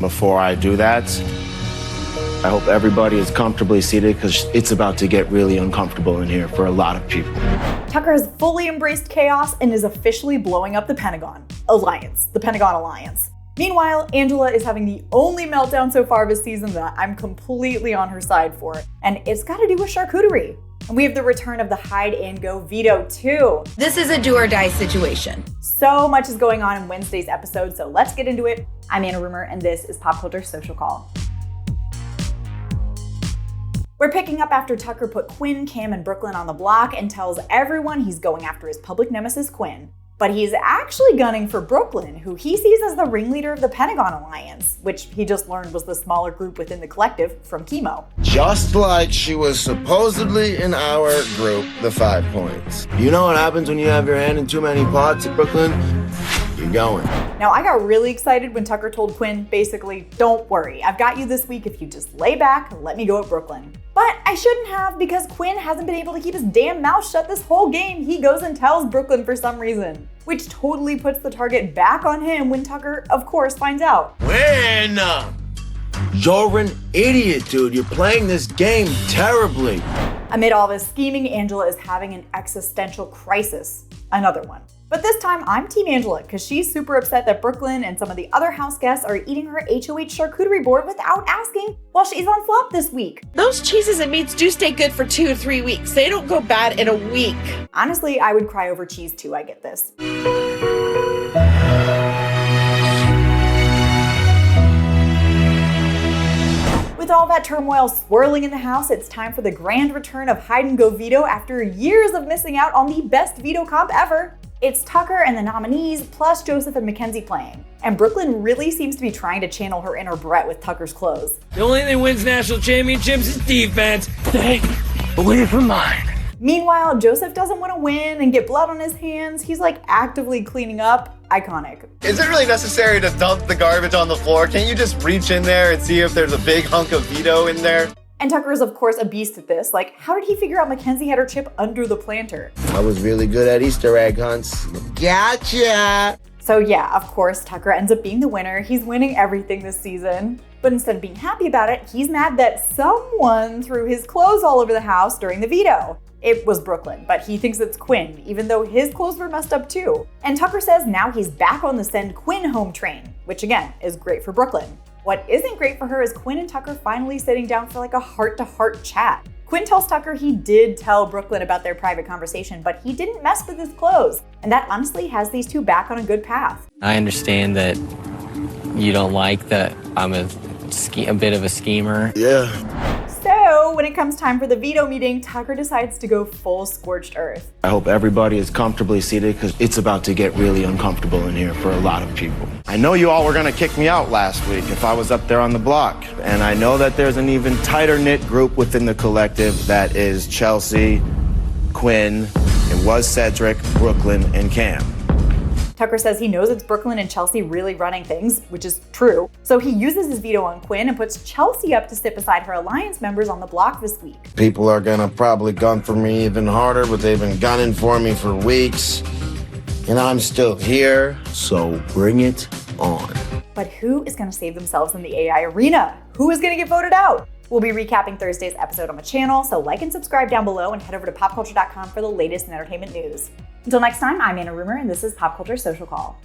Before I do that, I hope everybody is comfortably seated because it's about to get really uncomfortable in here for a lot of people. Tucker has fully embraced chaos and is officially blowing up the Pentagon Alliance. Meanwhile, Angela is having the only meltdown so far this season that I'm completely on her side for, and it's got to do with charcuterie. And we have the return of the Hide and Go Veto too. This is a do or die situation. So much is going on in Wednesday's episode, so let's get into it. I'm Anna Rumor, and this is PopCulture Social Call. We're picking up after Tucker put Quinn, Cam, and Brooklyn on the block and tells everyone he's going after his public nemesis Quinn. But he's actually gunning for Brooklyn, who he sees as the ringleader of the Pentagon Alliance, which he just learned was the smaller group within the collective from Chemo. Just like she was supposedly in our group, the 5 Points. You know what happens when you have your hand in too many pots at Brooklyn? You're going. Now, I got really excited when Tucker told Quinn, basically, don't worry, I've got you this week if you just lay back and let me go at Brooklyn. But I shouldn't have, because Quinn hasn't been able to keep his damn mouth shut this whole game. He goes and tells Brooklyn for some reason, which totally puts the target back on him when Tucker, of course, finds out. When? You're an idiot, dude. You're playing this game terribly. Amid all this scheming, Angela is having an existential crisis. Another one. But this time, I'm Team Angela, because she's super upset that Brooklyn and some of the other house guests are eating her HOH charcuterie board without asking while she's on flop this week. Those cheeses and meats do stay good for 2 to 3 weeks. They don't go bad in a week. Honestly, I would cry over cheese too, I get this. With all that turmoil swirling in the house, it's time for the grand return of Hide and Go Veto after years of missing out on the best veto comp ever. It's Tucker and the nominees, plus Joseph and Mackenzie playing. And Brooklyn really seems to be trying to channel her inner Brett with Tucker's clothes. The only thing that wins national championships is defense. Stay away from mine. Meanwhile, Joseph doesn't want to win and get blood on his hands. He's like actively cleaning up. Iconic. Is it really necessary to dump the garbage on the floor? Can't you just reach in there and see if there's a big hunk of veto in there? And Tucker is, of course, a beast at this. Like, how did he figure out Mackenzie had her chip under the planter? I was really good at Easter egg hunts. Gotcha! So yeah, of course, Tucker ends up being the winner. He's winning everything this season. But instead of being happy about it, he's mad that someone threw his clothes all over the house during the veto. It was Brooklyn, but he thinks it's Quinn, even though his clothes were messed up too. And Tucker says now he's back on the send Quinn home train, which again, is great for Brooklyn. What isn't great for her is Quinn and Tucker finally sitting down for like a heart-to-heart chat. Quinn tells Tucker he did tell Brooklyn about their private conversation, but he didn't mess with his clothes. And that honestly has these two back on a good path. I understand that you don't like that I'm a bit of a schemer. Yeah. So when it comes time for the veto meeting, Tucker decides to go full scorched earth. I hope everybody is comfortably seated because it's about to get really uncomfortable in here for a lot of people. I know you all were going to kick me out last week if I was up there on the block. And I know that there's an even tighter knit group within the collective that is Chelsea, Quinn, it was Cedric, Brooklyn, and Cam. Tucker says he knows it's Brooklyn and Chelsea really running things, which is true. So he uses his veto on Quinn and puts Chelsea up to sit beside her alliance members on the block this week. People are gonna probably gun for me even harder, but they've been gunning for me for weeks. And I'm still here, so bring it on. But who is gonna save themselves in the AI arena? Who is gonna get voted out? We'll be recapping Thursday's episode on the channel, so like and subscribe down below and head over to popculture.com for the latest in entertainment news. Until next time, I'm Anna Rumor, and this is PopCulture Social Call.